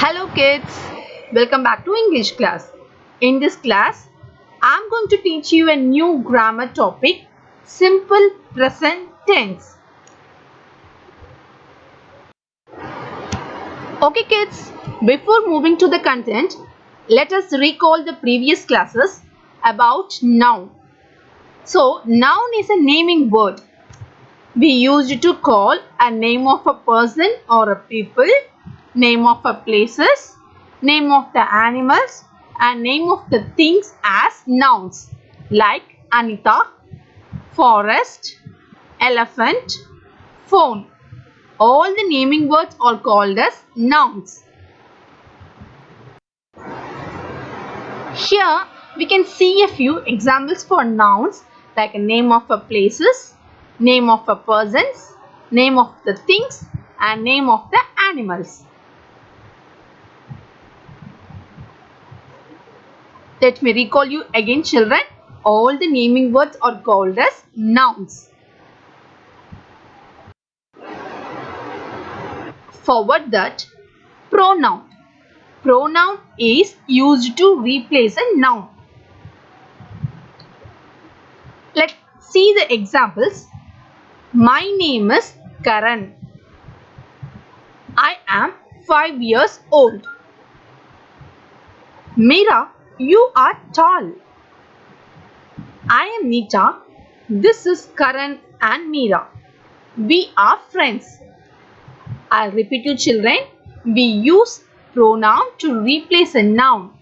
Hello kids, welcome back to English class. In this class, I am going to teach you a new grammar topic, simple present tense. Okay kids, before moving to the content, let us recall the previous classes about noun. So, noun is a naming word. We used to call a name of a person or a people, name of a places, name of the animals and name of the things as nouns like Anita, forest, elephant, phone. All the naming words are called as nouns. Here we can see a few examples for nouns like a name of a places, name of a persons, name of the things and name of the animals. Let me recall you again children. All the naming words are called as nouns. Forward that, pronoun. Pronoun is used to replace a noun. Let's see the examples. My name is Karan. I am 5 years old. Mira, you are tall. I am Nita. This is Karan and Mira. We are friends. I'll repeat you children. We use pronoun to replace a noun.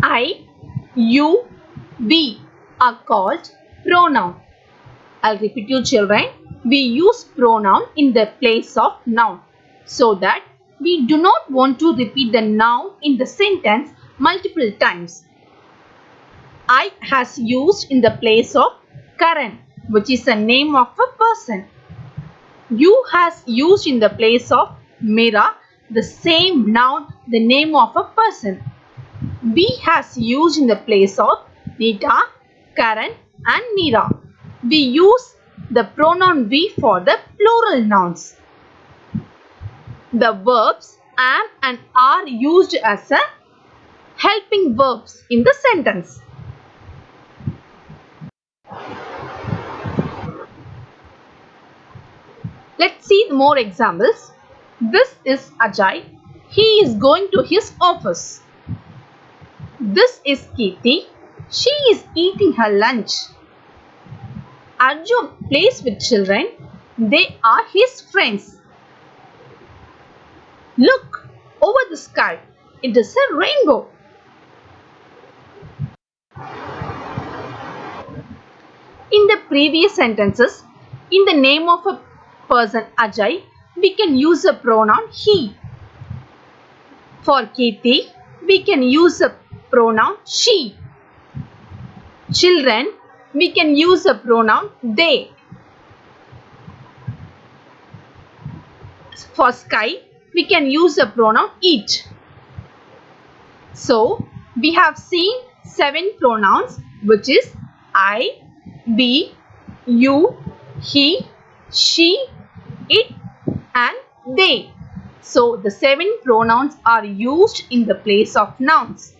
I, you, we are called pronoun. I'll repeat you children. We use pronoun in the place of noun so that we do not want to repeat the noun in the sentence multiple times. I has used in the place of Karan, which is a name of a person. You has used in the place of Mira, the same noun, the name of a person. We has used in the place of Nita, Karan and Mira. We use the pronoun we for the plural nouns. The verbs am and are used as a helping verbs in the sentence. Let's see more examples. This is Ajay. He is going to his office. This is Kitty. She is eating her lunch. Arjun plays with children. They are his friends. Look over the sky. It is a rainbow. In the previous sentences, in the name of a person Ajay, we can use a pronoun he. For Kitty, we can use a pronoun she. Children, we can use a pronoun they. For sky, we can use a pronoun it. So, we have seen 7 pronouns which is I, we, you, he, she, it and they. So, the 7 pronouns are used in the place of nouns.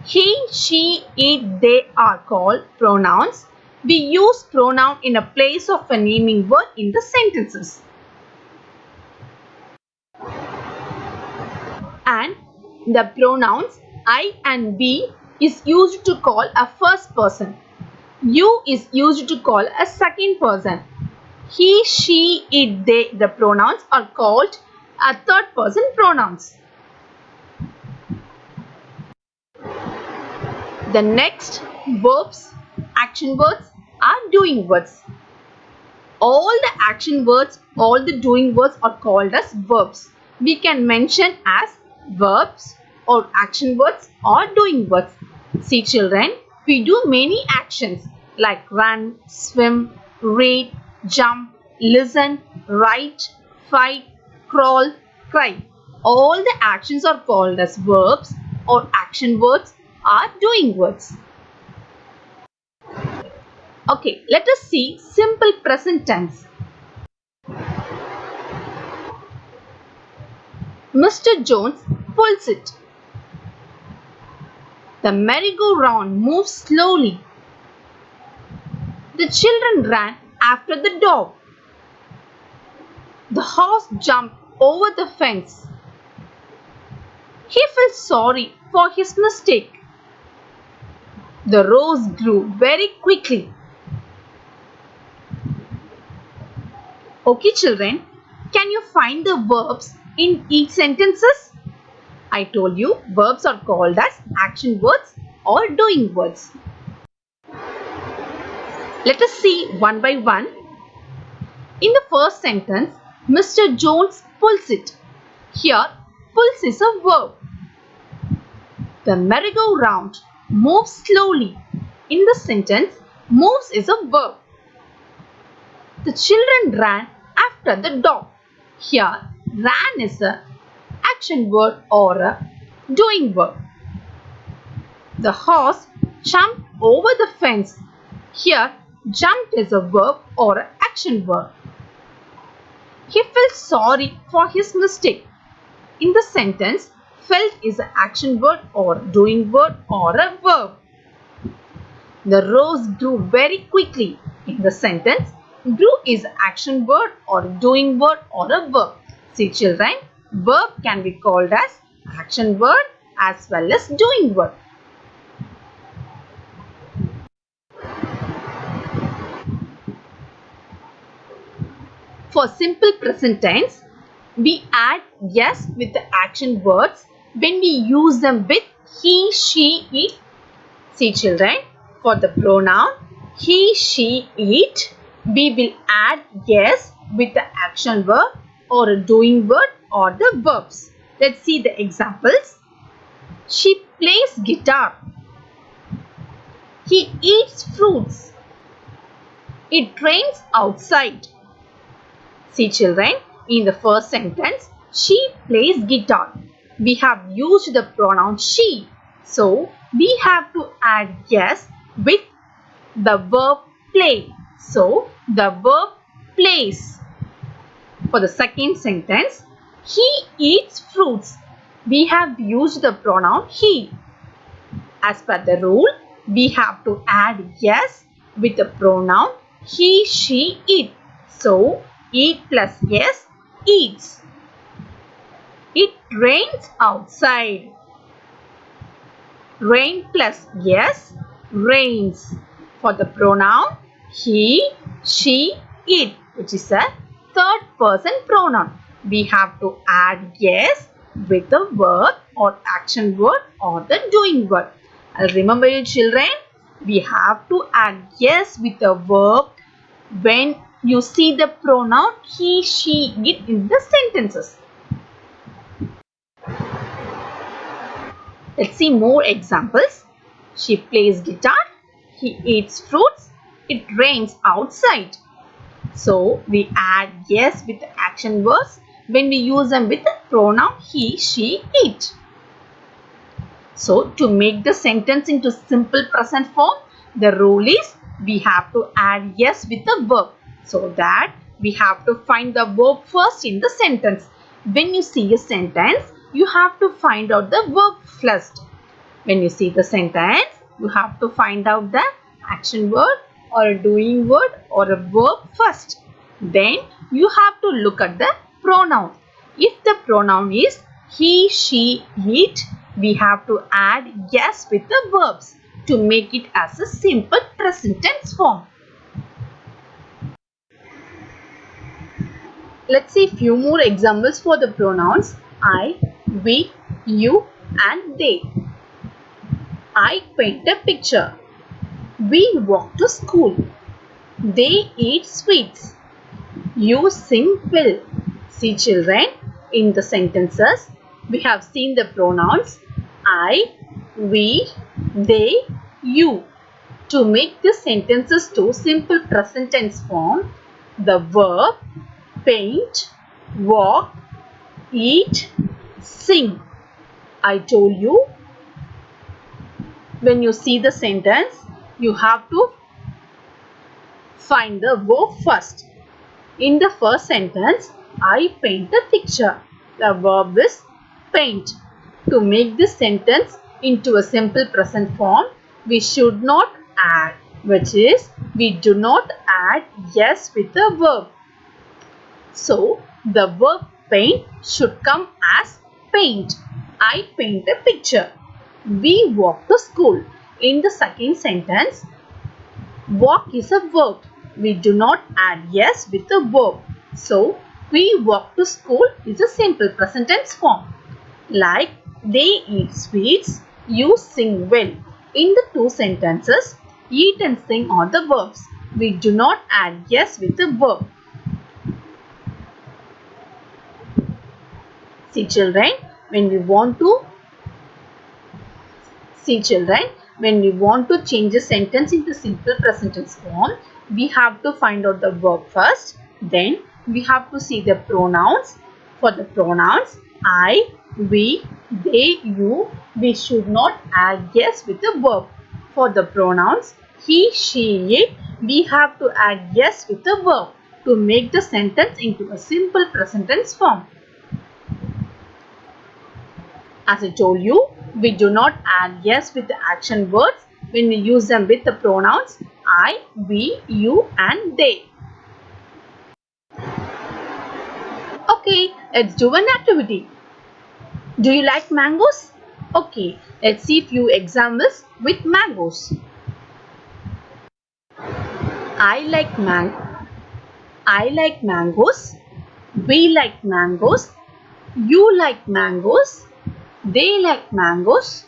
He, she, it, they are called pronouns. We use pronoun in a place of a naming word in the sentences. And the pronouns I and we is used to call a first person. You is used to call a second person. He, she, it, they, the pronouns are called a third person pronouns. The next verbs, action words are doing words. All the action words, all the doing words are called as verbs. We can mention as verbs or action words or doing words. See children, we do many actions like run, swim, read, jump, listen, write, fight, crawl, cry. All the actions are called as verbs or action words are doing words. Okay, let us see simple present tense. Mr. Jones pulls it. The merry-go-round moves slowly. The children ran after the dog. The horse jumped over the fence. He felt sorry for his mistake. The rose grew very quickly. Okay, children, can you find the verbs in each sentences? I told you verbs are called as action words or doing words. Let us see one by one. In the first sentence, Mr. Jones pulls it. Here, pulls is a verb. The merry-go-round moves slowly. In the sentence, moves is a verb. The children ran after the dog. Here, ran is a action word or a doing verb. The horse jumped over the fence. Here, jumped is a verb or an action word. He felt sorry for his mistake. In the sentence, felt is an action word or doing word or a verb. The rose grew very quickly. In the sentence, grew is an action word or doing word or a verb. See children, verb can be called as action word as well as doing word. For simple present tense, we add yes with the action words when we use them with he, she, it. See children, for the pronoun he, she, it, we will add yes with the action word or a doing word or the verbs. Let's see the examples. She plays guitar. He eats fruits. It rains outside. See children, in the first sentence, she plays guitar. We have used the pronoun she. So, we have to add yes with the verb play. So, the verb plays. For the second sentence, he eats fruits. We have used the pronoun he. As per the rule, we have to add yes with the pronoun he, she, it. So, eat plus yes, eats. It rains outside. Rain plus yes, rains. For the pronoun he, she, it, which is a third person pronoun. We have to add yes with the verb or action word or the doing word. I'll remember you children, we have to add yes with the verb when you see the pronoun he, she, it in the sentences. Let's see more examples. She plays guitar. He eats fruits. It rains outside. So, we add yes with the action words when we use them with the pronoun he, she, it. So, to make the sentence into simple present form, the rule is we have to add yes with the verb. So that we have to find the verb first in the sentence. When you see a sentence, you have to find out the verb first. When you see the sentence, you have to find out the action word or a doing word or a verb first. Then you have to look at the pronoun. If the pronoun is he, she, it, we have to add yes with the verbs to make it as a simple present tense form. Let's see few more examples for the pronouns I, we, you and they. I paint a picture. We walk to school. They eat sweets. You sing well. See children, in the sentences, we have seen the pronouns I, we, they, you. To make the sentences to simple present tense form, the verb paint, walk, eat, sing. I told you, when you see the sentence, you have to find the verb first. In the first sentence, I paint a picture. The verb is paint. To make this sentence into a simple present form, we should not add, which is we do not add yes with the verb. So, the verb paint should come as paint. I paint a picture. We walk to school. In the second sentence, walk is a verb. We do not add yes with the verb. So, we walk to school is a simple present tense form. Like they eat sweets, you sing well. In the two sentences, eat and sing are the verbs. We do not add yes with the verb. See children, when we want to change a sentence into simple present tense form, we have to find out the verb first. Then we have to see the pronouns. For the pronouns, I, we, they, you, we should not add yes with the verb. For the pronouns he, she, it, we have to add yes with the verb to make the sentence into a simple present tense form. As I told you, we do not add yes with the action words when we use them with the pronouns I, we, you and they. Okay, let's do an activity. Do you like mangoes? Okay, let's see few examples with mangoes. I like mangoes. We like mangoes. You like mangoes. They like mangoes.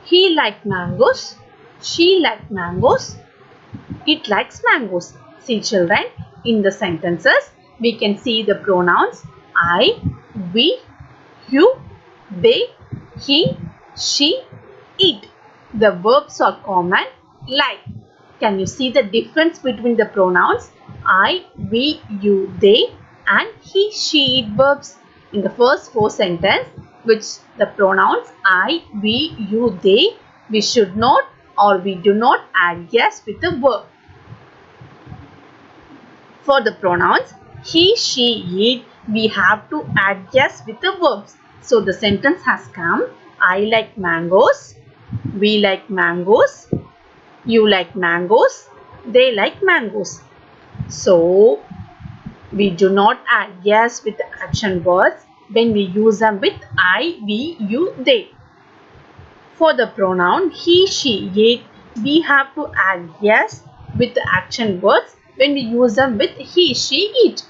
He like mangoes. She like mangoes. It likes mangoes. See children, in the sentences, we can see the pronouns I, we, you, they, he, she, it. The verbs are common like. Can you see the difference between the pronouns I, we, you, they and he, she, it verbs? In the first four sentences, which the pronouns I, we, you, they, we should not or we do not add yes with the verb. For the pronouns he, she, it, we have to add yes with the verbs. So the sentence has come, I like mangoes, we like mangoes, you like mangoes, they like mangoes. So we do not add yes with the action words when we use them with I, we, you, they. For the pronoun he, she, it, we have to add yes with the action words when we use them with he, she, it.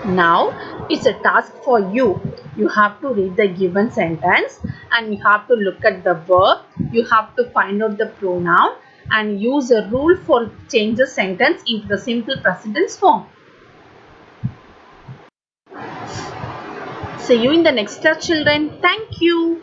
Now, it's a task for you. You have to read the given sentence and you have to look at the verb. You have to find out the pronoun and use a rule for change the sentence into the simple present tense form. See you in the next class, children. Thank you.